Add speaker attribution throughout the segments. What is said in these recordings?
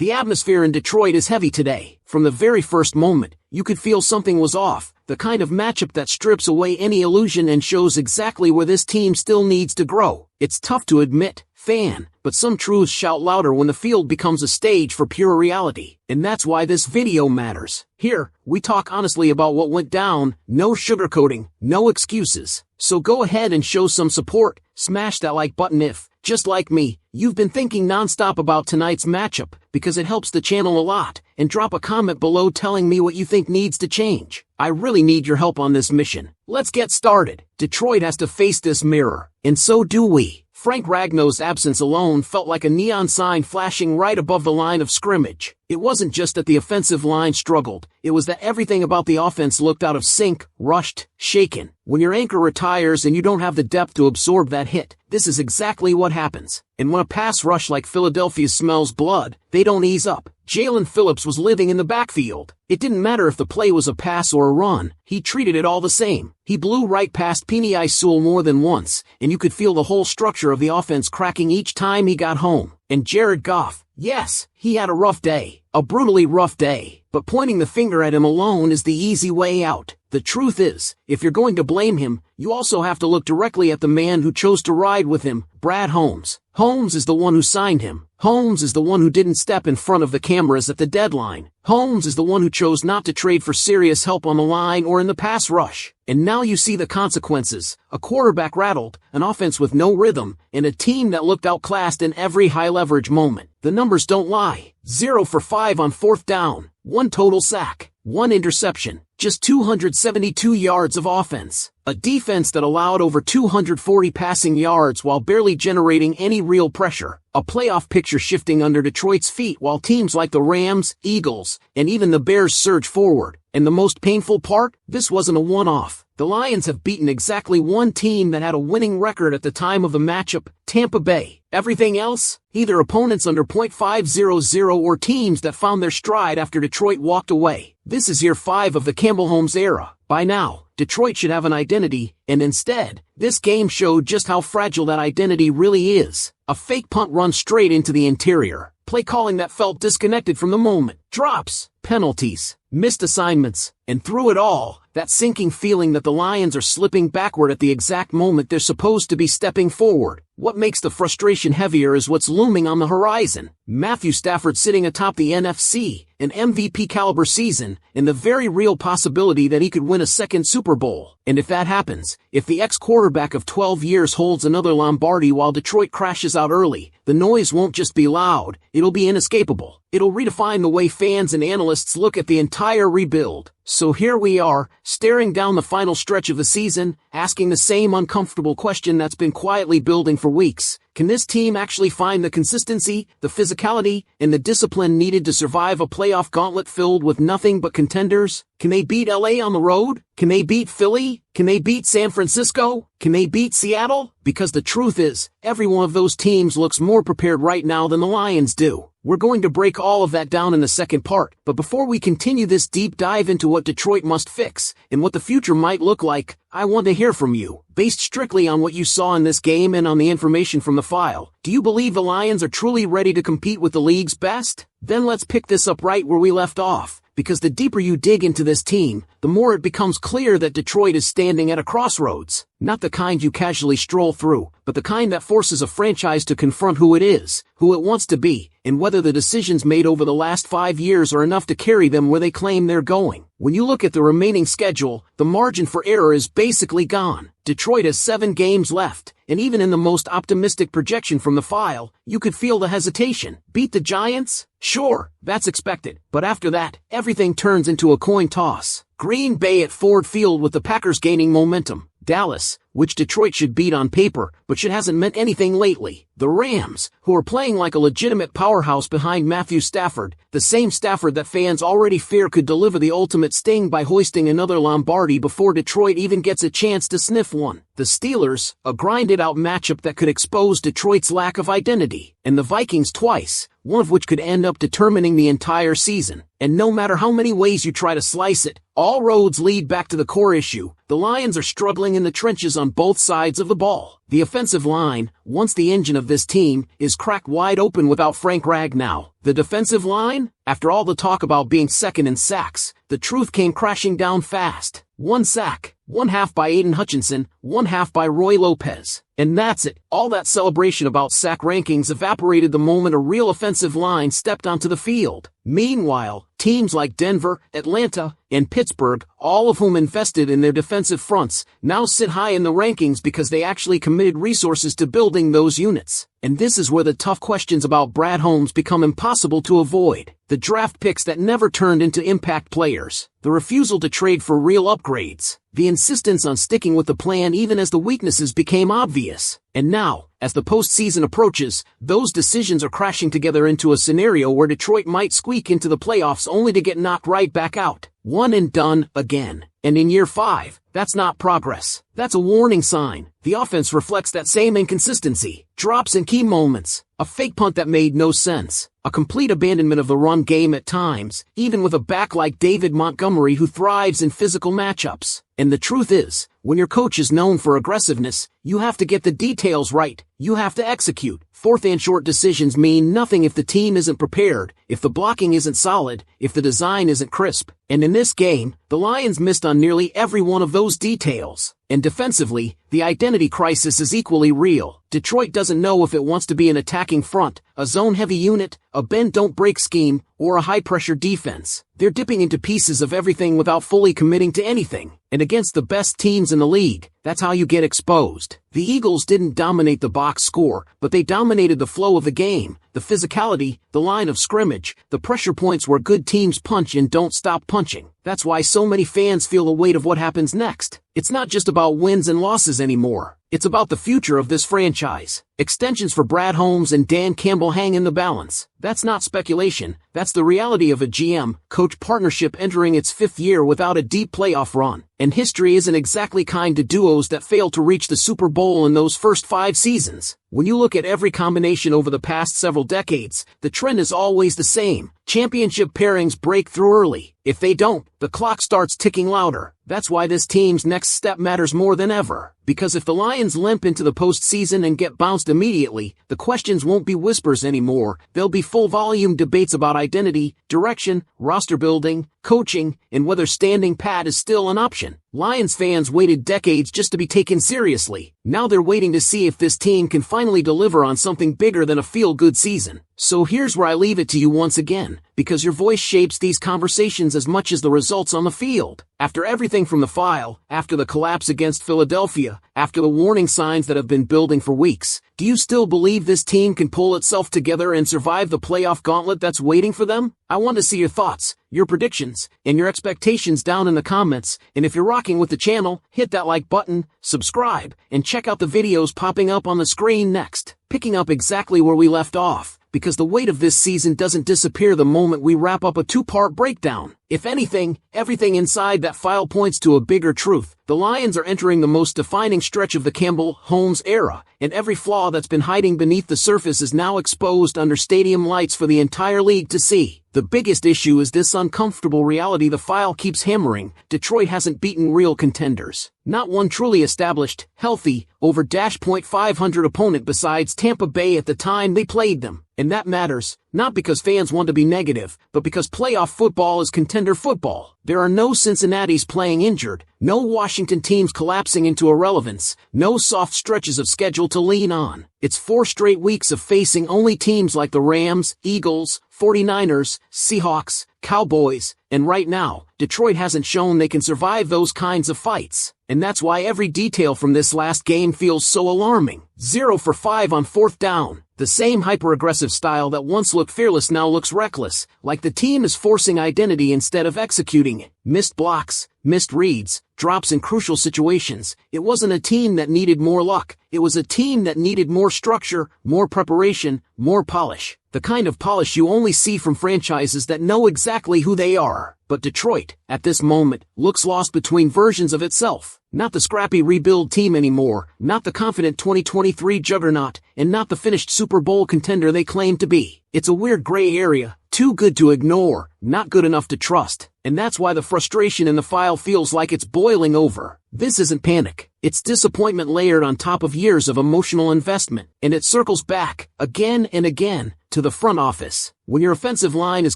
Speaker 1: The atmosphere in Detroit is heavy today. From the very first moment, you could feel something was off, the kind of matchup that strips away any illusion and shows exactly where this team still needs to grow. It's tough to admit, fan, but some truths shout louder when the field becomes a stage for pure reality. And that's why this video matters. Here, we talk honestly about what went down, no sugarcoating, no excuses. So go ahead and show some support, smash that like button if, just like me, you've been thinking nonstop about tonight's matchup, because it helps the channel a lot, and drop a comment below telling me what you think needs to change. I really need your help on this mission. Let's get started. Detroit has to face this mirror, and so do we. Frank Ragnow's absence alone felt like a neon sign flashing right above the line of scrimmage. It wasn't just that the offensive line struggled, it was that everything about the offense looked out of sync, rushed, shaken. When your anchor retires and you don't have the depth to absorb that hit, this is exactly what happens. And when a pass rush like Philadelphia smells blood, they don't ease up. Jalen Phillips was living in the backfield. It didn't matter if the play was a pass or a run, he treated it all the same. He blew right past Penei Sewell more than once, and you could feel the whole structure of the offense cracking each time he got home. And Jared Goff, yes, he had a rough day, a brutally rough day, but pointing the finger at him alone is the easy way out. The truth is, if you're going to blame him, you also have to look directly at the man who chose to ride with him, Brad Holmes. Holmes is the one who signed him. Holmes is the one who didn't step in front of the cameras at the deadline. Holmes is the one who chose not to trade for serious help on the line or in the pass rush. And now you see the consequences. A quarterback rattled, an offense with no rhythm, and a team that looked outclassed in every high-leverage moment. The numbers don't lie. 0 for 5 on 4th down, 1 total sack, 1 interception, just 272 yards of offense. A defense that allowed over 240 passing yards while barely generating any real pressure. A playoff picture shifting under Detroit's feet while teams like the Rams, Eagles, and even the Bears surge forward. And the most painful part? This wasn't a one-off. The Lions have beaten exactly one team that had a winning record at the time of the matchup, Tampa Bay. Everything else? Either opponents under .500 or teams that found their stride after Detroit walked away. This is year 5 of the Campbell Holmes era. By now, Detroit should have an identity, and instead, this game showed just how fragile that identity really is. A fake punt run straight into the interior. Play calling that felt disconnected from the moment. Drops, penalties, missed assignments, and through it all, that sinking feeling that the Lions are slipping backward at the exact moment they're supposed to be stepping forward. What makes the frustration heavier is what's looming on the horizon. Matthew Stafford sitting atop the NFC, an MVP-caliber season, and the very real possibility that he could win a second Super Bowl. And if that happens, if the ex-quarterback of 12 years holds another Lombardi while Detroit crashes out early, the noise won't just be loud, it'll be inescapable. It'll redefine the way fans and analysts look at the entire rebuild. So here we are, staring down the final stretch of the season, asking the same uncomfortable question that's been quietly building for weeks. Can this team actually find the consistency, the physicality, and the discipline needed to survive a playoff gauntlet filled with nothing but contenders? Can they beat LA on the road? Can they beat Philly? Can they beat San Francisco? Can they beat Seattle? Because the truth is, every one of those teams looks more prepared right now than the Lions do. We're going to break all of that down in the second part, but before we continue this deep dive into what Detroit must fix, and what the future might look like, I want to hear from you. Based strictly on what you saw in this game and on the information from the file, do you believe the Lions are truly ready to compete with the league's best? Then let's pick this up right where we left off, because the deeper you dig into this team, the more it becomes clear that Detroit is standing at a crossroads. Not the kind you casually stroll through, but the kind that forces a franchise to confront who it is, who it wants to be, and whether the decisions made over the last 5 years are enough to carry them where they claim they're going. When you look at the remaining schedule, the margin for error is basically gone. Detroit has 7 games left, and even in the most optimistic projection from the file, you could feel the hesitation. Beat the Giants? Sure, that's expected, but after that, everything turns into a coin toss. Green Bay at Ford Field with the Packers gaining momentum. Dallas, which Detroit should beat on paper, but it hasn't meant anything lately. The Rams, who are playing like a legitimate powerhouse behind Matthew Stafford, the same Stafford that fans already fear could deliver the ultimate sting by hoisting another Lombardi before Detroit even gets a chance to sniff one. The Steelers, a grinded-out matchup that could expose Detroit's lack of identity. And the Vikings twice, one of which could end up determining the entire season. And no matter how many ways you try to slice it, all roads lead back to the core issue. The Lions are struggling in the trenches on both sides of the ball. The offensive line, once the engine of this team, is cracked wide open without Frank Ragnow. The defensive line? After all the talk about being second in sacks, the truth came crashing down fast. 1 sack, 1/2 by Aiden Hutchinson, 1/2 by Roy Lopez. And that's it. All that celebration about sack rankings evaporated the moment a real offensive line stepped onto the field. Meanwhile, teams like Denver, Atlanta, and Pittsburgh, all of whom invested in their defensive fronts, now sit high in the rankings because they actually committed resources to building those units. And this is where the tough questions about Brad Holmes become impossible to avoid. The draft picks that never turned into impact players. The refusal to trade for real upgrades. The insistence on sticking with the plan even as the weaknesses became obvious. And now, as the postseason approaches, those decisions are crashing together into a scenario where Detroit might squeak into the playoffs only to get knocked right back out. One and done again. And in year 5, that's not progress. That's a warning sign. The offense reflects that same inconsistency. Drops in key moments. A fake punt that made no sense. A complete abandonment of the run game at times, even with a back like David Montgomery who thrives in physical matchups. And the truth is, when your coach is known for aggressiveness, you have to get the details right. You have to execute. 4th and short decisions mean nothing if the team isn't prepared, if the blocking isn't solid, if the design isn't crisp. And in this game, the Lions missed on nearly every one of those details. And defensively, the identity crisis is equally real. Detroit doesn't know if it wants to be an attacking front, a zone-heavy unit, a bend-don't-break scheme, or a high-pressure defense. They're dipping into pieces of everything without fully committing to anything. And against the best teams in the league, that's how you get exposed. The Eagles didn't dominate the box score, but they dominated the flow of the game, the physicality, the line of scrimmage, the pressure points where good teams punch and don't stop punching. That's why so many fans feel the weight of what happens next. It's not just about wins and losses anymore. It's about the future of this franchise. Extensions for Brad Holmes and Dan Campbell hang in the balance. That's not speculation. That's the reality of a GM-coach partnership entering its 5th year without a deep playoff run. And history isn't exactly kind to duos that fail to reach the Super Bowl in those first 5 seasons. When you look at every combination over the past several decades, the trend is always the same. Championship pairings break through early. If they don't, the clock starts ticking louder. That's why this team's next step matters more than ever. Because if the Lions limp into the postseason and get bounced immediately, the questions won't be whispers anymore. They'll be full-volume debates about identity, direction, roster building, coaching, and whether standing pat is still an option. Lions fans waited decades just to be taken seriously. Now they're waiting to see if this team can finally deliver on something bigger than a feel-good season. So here's where I leave it to you once again, because your voice shapes these conversations as much as the results on the field. After everything from the file, after the collapse against Philadelphia, after the warning signs that have been building for weeks, do you still believe this team can pull itself together and survive the playoff gauntlet that's waiting for them? I want to see your thoughts, your predictions, and your expectations down in the comments. And if you're rocking with the channel, hit that like button, subscribe, and check out the videos popping up on the screen next. Picking up exactly where we left off, because the weight of this season doesn't disappear the moment we wrap up a 2-part breakdown. If anything, everything inside that file points to a bigger truth. The Lions are entering the most defining stretch of the Campbell-Holmes era, and every flaw that's been hiding beneath the surface is now exposed under stadium lights for the entire league to see. The biggest issue is this uncomfortable reality the file keeps hammering. Detroit hasn't beaten real contenders. Not one truly established, healthy, over .500 opponent besides Tampa Bay at the time they played them. And that matters, not because fans want to be negative, but because playoff football is contender football. There are no Cincinnati's playing injured, no Washington teams collapsing into irrelevance, no soft stretches of schedule to lean on. It's 4 straight weeks of facing only teams like the Rams, Eagles, 49ers, Seahawks, Cowboys, and right now, Detroit hasn't shown they can survive those kinds of fights. And that's why every detail from this last game feels so alarming. 0 for 5 on 4th down. The same hyper-aggressive style that once looked fearless now looks reckless, like the team is forcing identity instead of executing it. Missed blocks, missed reads, drops in crucial situations. It wasn't a team that needed more luck. It was a team that needed more structure, more preparation, more polish. The kind of polish you only see from franchises that know exactly who they are. But Detroit, at this moment, looks lost between versions of itself. Not the scrappy rebuild team anymore, not the confident 2023 juggernaut, and not the finished Super Bowl contender they claim to be. It's a weird gray area, too good to ignore, not good enough to trust. And that's why the frustration in the file feels like it's boiling over. This isn't panic. It's disappointment layered on top of years of emotional investment, and it circles back, again and again, to the front office. When your offensive line is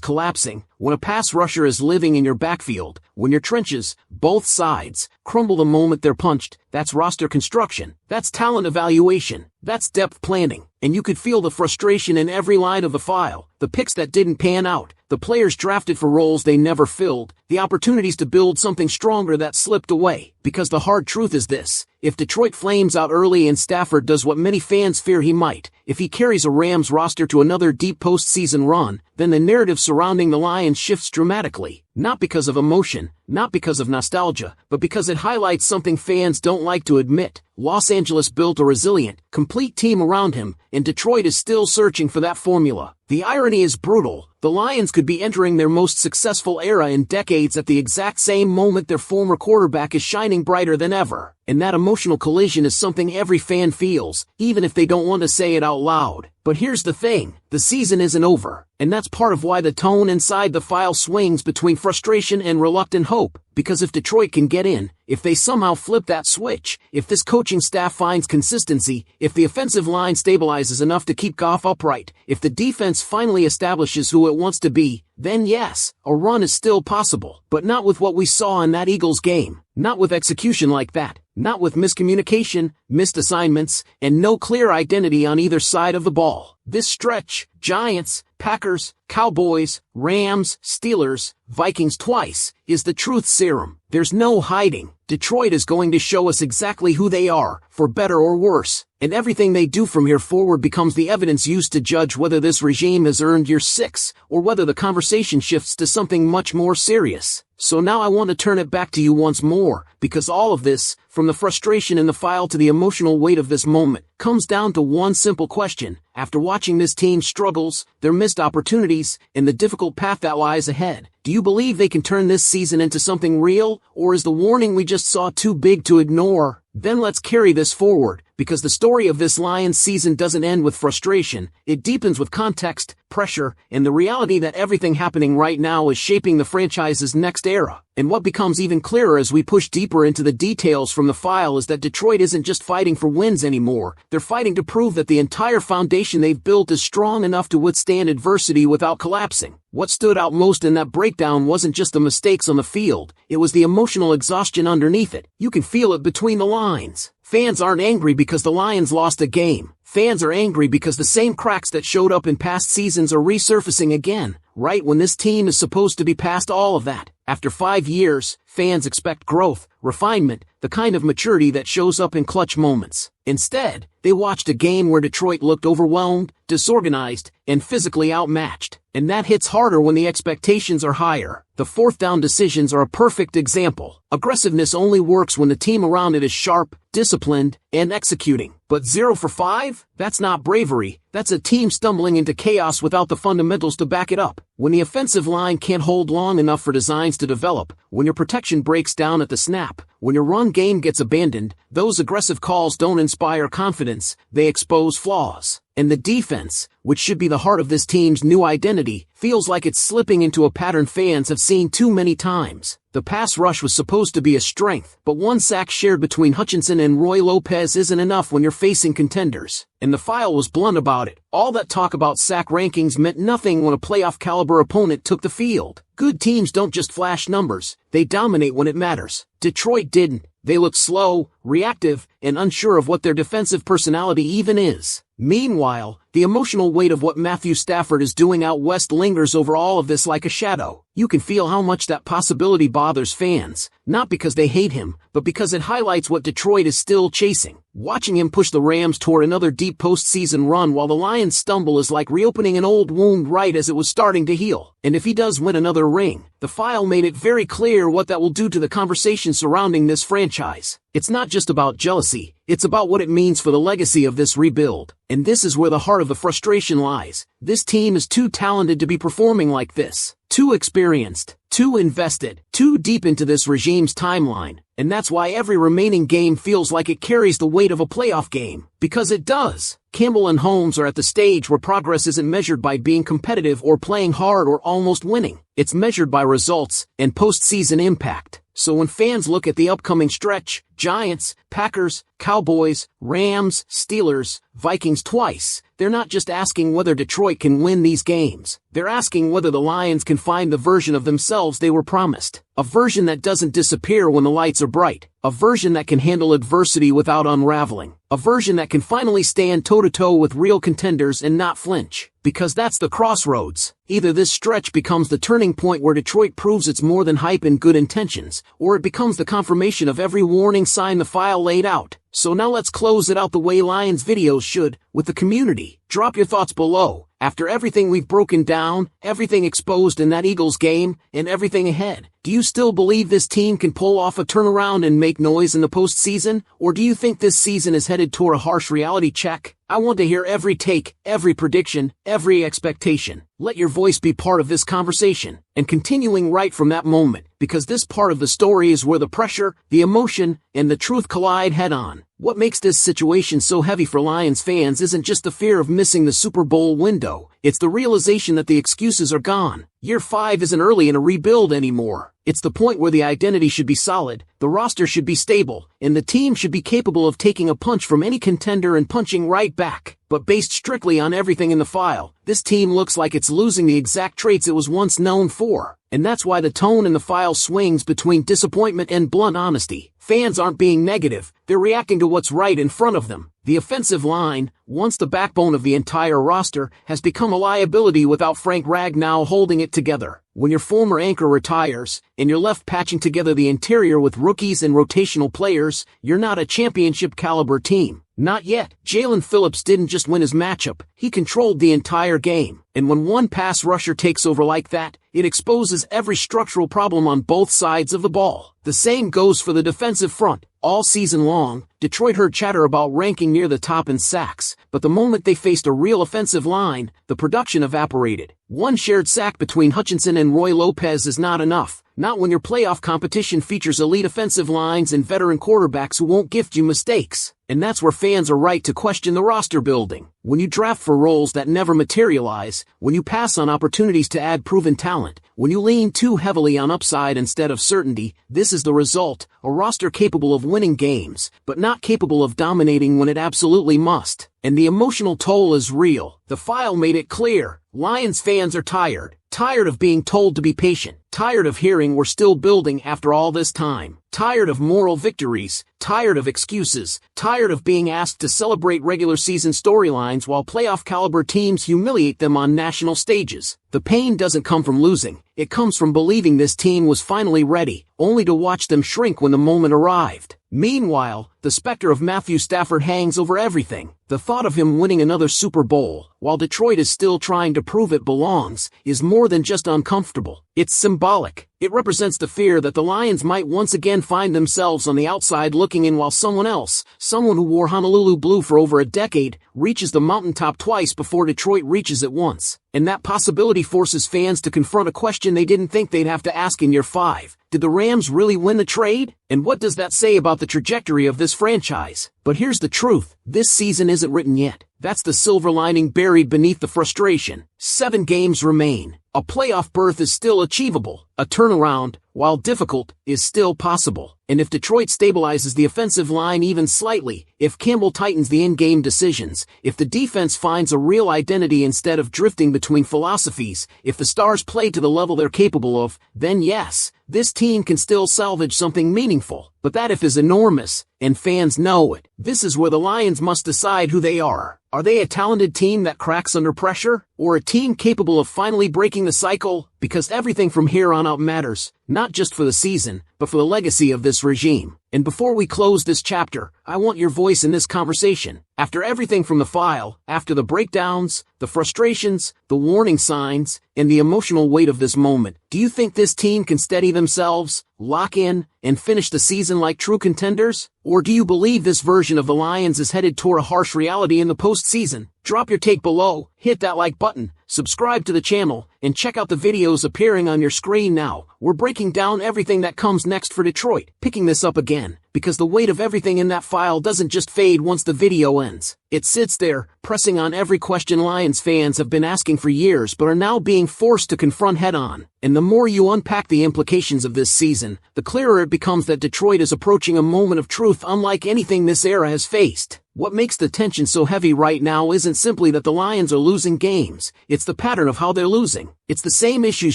Speaker 1: collapsing, when a pass rusher is living in your backfield, when your trenches, both sides, crumble the moment they're punched, that's roster construction, that's talent evaluation, that's depth planning, and you could feel the frustration in every line of the file, the picks that didn't pan out, the players drafted for roles they never filled, the opportunities to build something stronger that slipped away. Because the hard truth is this: if Detroit flames out early and Stafford does what many fans fear he might, if he carries a Rams roster to another deep postseason run, then the narrative surrounding the Lions shifts dramatically. Not because of emotion, not because of nostalgia, but because it highlights something fans don't like to admit. Los Angeles built a resilient, complete team around him, and Detroit is still searching for that formula. The irony is brutal. The Lions could be entering their most successful era in decades at the exact same moment their former quarterback is shining brighter than ever. And that emotional collision is something every fan feels, even if they don't want to say it out loud. But here's the thing: the season isn't over, and that's part of why the tone inside the file swings between frustration and reluctant hope. Because if Detroit can get in, if they somehow flip that switch, if this coaching staff finds consistency, if the offensive line stabilizes enough to keep Goff upright, if the defense finally establishes who it wants to be, then yes, a run is still possible. But not with what we saw in that Eagles game. Not with execution like that. Not with miscommunication, missed assignments, and no clear identity on either side of the ball. This stretch, Giants, Packers, Cowboys, Rams, Steelers, Vikings twice, is the truth serum. There's no hiding. Detroit is going to show us exactly who they are, for better or worse. And everything they do from here forward becomes the evidence used to judge whether this regime has earned year 6, or whether the conversation shifts to something much more serious. So now I want to turn it back to you once more, because all of this, from the frustration in the file to the emotional weight of this moment, comes down to one simple question. After watching this team's struggles, their missed opportunities, and the difficult path that lies ahead, do you believe they can turn this season into something real, or is the warning we just saw too big to ignore? Then let's carry this forward, because the story of this Lions season doesn't end with frustration. It deepens with context, pressure, and the reality that everything happening right now is shaping the franchise's next era. And what becomes even clearer as we push deeper into the details from the file is that Detroit isn't just fighting for wins anymore. They're fighting to prove that the entire foundation they've built is strong enough to withstand adversity without collapsing. What stood out most in that breakdown wasn't just the mistakes on the field, it was the emotional exhaustion underneath it. You can feel it between the lines. Fans aren't angry because the Lions lost a game. Fans are angry because the same cracks that showed up in past seasons are resurfacing again, right when this team is supposed to be past all of that. After 5 years, fans expect growth, refinement, the kind of maturity that shows up in clutch moments. Instead, they watched a game where Detroit looked overwhelmed, disorganized, and physically outmatched. And that hits harder when the expectations are higher. The fourth down decisions are a perfect example. Aggressiveness only works when the team around it is sharp, disciplined, and executing. But 0 for 5? That's not bravery. That's a team stumbling into chaos without the fundamentals to back it up. When the offensive line can't hold long enough for designs to develop, when your protection breaks down at the snap, when your run game gets abandoned, those aggressive calls don't inspire confidence, they expose flaws. And the defense, which should be the heart of this team's new identity, feels like it's slipping into a pattern fans have seen too many times. The pass rush was supposed to be a strength, but one sack shared between Hutchinson and Roy Lopez isn't enough when you're facing contenders. And the file was blunt about it. All that talk about sack rankings meant nothing when a playoff-caliber opponent took the field. Good teams don't just flash numbers, they dominate when it matters. Detroit didn't. They looked slow, reactive, and unsure of what their defensive personality even is. Meanwhile, the emotional weight of what Matthew Stafford is doing out west lingers over all of this like a shadow. You can feel how much that possibility bothers fans, not because they hate him, but because it highlights what Detroit is still chasing. Watching him push the Rams toward another deep postseason run while the Lions stumble is like reopening an old wound right as it was starting to heal. And if he does win another ring, the file made it very clear what that will do to the conversation surrounding this franchise. It's not just about jealousy, it's about what it means for the legacy of this rebuild. And this is where the heart of the frustration lies. This team is too talented to be performing like this. Too experienced, too invested, too deep into this regime's timeline. And that's why every remaining game feels like it carries the weight of a playoff game. Because it does. Campbell and Holmes are at the stage where progress isn't measured by being competitive or playing hard or almost winning. It's measured by results and postseason impact. So when fans look at the upcoming stretch, Giants, Packers, Cowboys, Rams, Steelers, Vikings twice, they're not just asking whether Detroit can win these games. They're asking whether the Lions can find the version of themselves they were promised. A version that doesn't disappear when the lights are bright. A version that can handle adversity without unraveling. A version that can finally stand toe-to-toe with real contenders and not flinch. Because that's the crossroads. Either this stretch becomes the turning point where Detroit proves it's more than hype and good intentions, or it becomes the confirmation of every warning sign the file laid out. So now let's close it out the way Lions videos should, with the community. Drop your thoughts below. After everything we've broken down, everything exposed in that Eagles game, and everything ahead, do you still believe this team can pull off a turnaround and make noise in the postseason? Or do you think this season is headed toward a harsh reality check? I want to hear every take, every prediction, every expectation. Let your voice be part of this conversation, and continuing right from that moment, because this part of the story is where the pressure, the emotion, and the truth collide head-on. What makes this situation so heavy for Lions fans isn't just the fear of missing the Super Bowl window, it's the realization that the excuses are gone. Year 5 isn't early in a rebuild anymore. It's the point where the identity should be solid, the roster should be stable, and the team should be capable of taking a punch from any contender and punching right back. But based strictly on everything in the file, this team looks like it's losing the exact traits it was once known for. And that's why the tone in the file swings between disappointment and blunt honesty. Fans aren't being negative, they're reacting to what's right in front of them. The offensive line, once the backbone of the entire roster, has become a liability without Frank Ragnow holding it together. When your former anchor retires, and you're left patching together the interior with rookies and rotational players, you're not a championship-caliber team. Not yet. Jalen Phillips didn't just win his matchup, he controlled the entire game. And when one pass rusher takes over like that, it exposes every structural problem on both sides of the ball. The same goes for the defensive front. All season long, Detroit heard chatter about ranking near the top in sacks, but the moment they faced a real offensive line, the production evaporated. One shared sack between Hutchinson and Roy Lopez is not enough. Not when your playoff competition features elite offensive lines and veteran quarterbacks who won't gift you mistakes. And that's where fans are right to question the roster building. When you draft for roles that never materialize, when you pass on opportunities to add proven talent, when you lean too heavily on upside instead of certainty, this is the result, a roster capable of winning games, but not capable of dominating when it absolutely must. And the emotional toll is real. The file made it clear. Lions fans are tired. Tired of being told to be patient. Tired of hearing we're still building after all this time. Tired of moral victories. Tired of excuses. Tired of being asked to celebrate regular season storylines while playoff caliber teams humiliate them on national stages. The pain doesn't come from losing. It comes from believing this team was finally ready, only to watch them shrink when the moment arrived. Meanwhile, the specter of Matthew Stafford hangs over everything. The thought of him winning another Super Bowl, while Detroit is still trying to prove it belongs, is more than just uncomfortable. It's symbolic. It represents the fear that the Lions might once again find themselves on the outside looking in while someone else, someone who wore Honolulu blue for over a decade, reaches the mountaintop twice before Detroit reaches it once. And that possibility forces fans to confront a question they didn't think they'd have to ask in year 5. Did the Rams really win the trade? And what does that say about the trajectory of this franchise? But here's the truth. This season isn't written yet. That's the silver lining buried beneath the frustration. 7 games remain. A playoff berth is still achievable. A turnaround, while difficult, is still possible. And if Detroit stabilizes the offensive line even slightly, if Campbell tightens the in-game decisions, if the defense finds a real identity instead of drifting between philosophies, if the stars play to the level they're capable of, then yes, this team can still salvage something meaningful. But that if is enormous, and fans know it. This is where the Lions must decide who they are. Are they a talented team that cracks under pressure? Or a team capable of finally breaking the cycle? Because everything from here on out matters, not just for the season, but for the legacy of this regime. And before we close this chapter, I want your voice in this conversation. After everything from the file, after the breakdowns, the frustrations, the warning signs, and the emotional weight of this moment, do you think this team can steady themselves, lock in, and finish the season like true contenders? Or do you believe this version of the Lions is headed toward a harsh reality in the postseason? Drop your take below, hit that like button, subscribe to the channel, and check out the videos appearing on your screen now. We're breaking down everything that comes next for Detroit, picking this up again, because the weight of everything in that file doesn't just fade once the video ends. It sits there, pressing on every question Lions fans have been asking for years but are now being forced to confront head-on. And the more you unpack the implications of this season, the clearer it becomes that Detroit is approaching a moment of truth unlike anything this era has faced. What makes the tension so heavy right now isn't simply that the Lions are losing games, it's the pattern of how they're losing. It's the same issues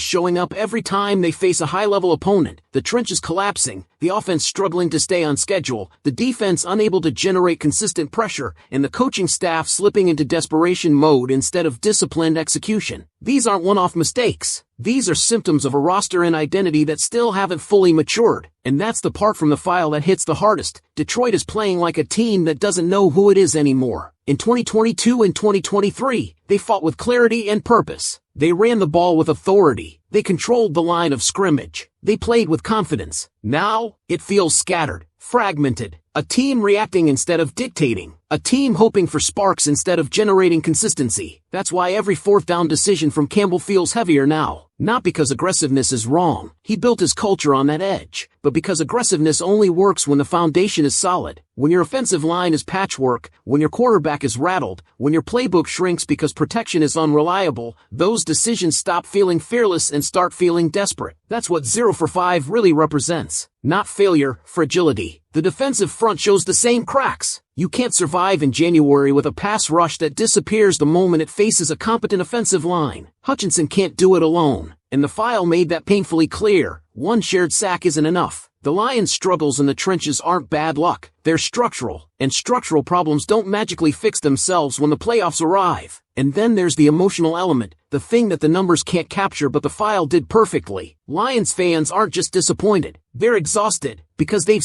Speaker 1: showing up every time they face a high-level opponent, the trenches collapsing, the offense struggling to stay on schedule, the defense unable to generate consistent pressure, and the coaching staff slipping into desperation mode instead of disciplined execution. These aren't one-off mistakes. These are symptoms of a roster and identity that still haven't fully matured. And that's the part from the file that hits the hardest. Detroit is playing like a team that doesn't know who it is anymore. In 2022 and 2023, they fought with clarity and purpose. They ran the ball with authority. They controlled the line of scrimmage. They played with confidence. Now, it feels scattered, fragmented. A team reacting instead of dictating. A team hoping for sparks instead of generating consistency. That's why every fourth down decision from Campbell feels heavier now. Not because aggressiveness is wrong. He built his culture on that edge. But because aggressiveness only works when the foundation is solid. When your offensive line is patchwork, when your quarterback is rattled, when your playbook shrinks because protection is unreliable, those decisions stop feeling fearless and start feeling desperate. That's what 0 for 5 really represents. Not failure, fragility. The defensive front shows the same cracks. You can't survive in January with a pass rush that disappears the moment it faces a competent offensive line. Hutchinson can't do it alone, and the file made that painfully clear. One shared sack isn't enough. The Lions' struggles in the trenches aren't bad luck. They're structural, and structural problems don't magically fix themselves when the playoffs arrive. And then there's the emotional element, the thing that the numbers can't capture but the file did perfectly. Lions fans aren't just disappointed. They're exhausted, because they've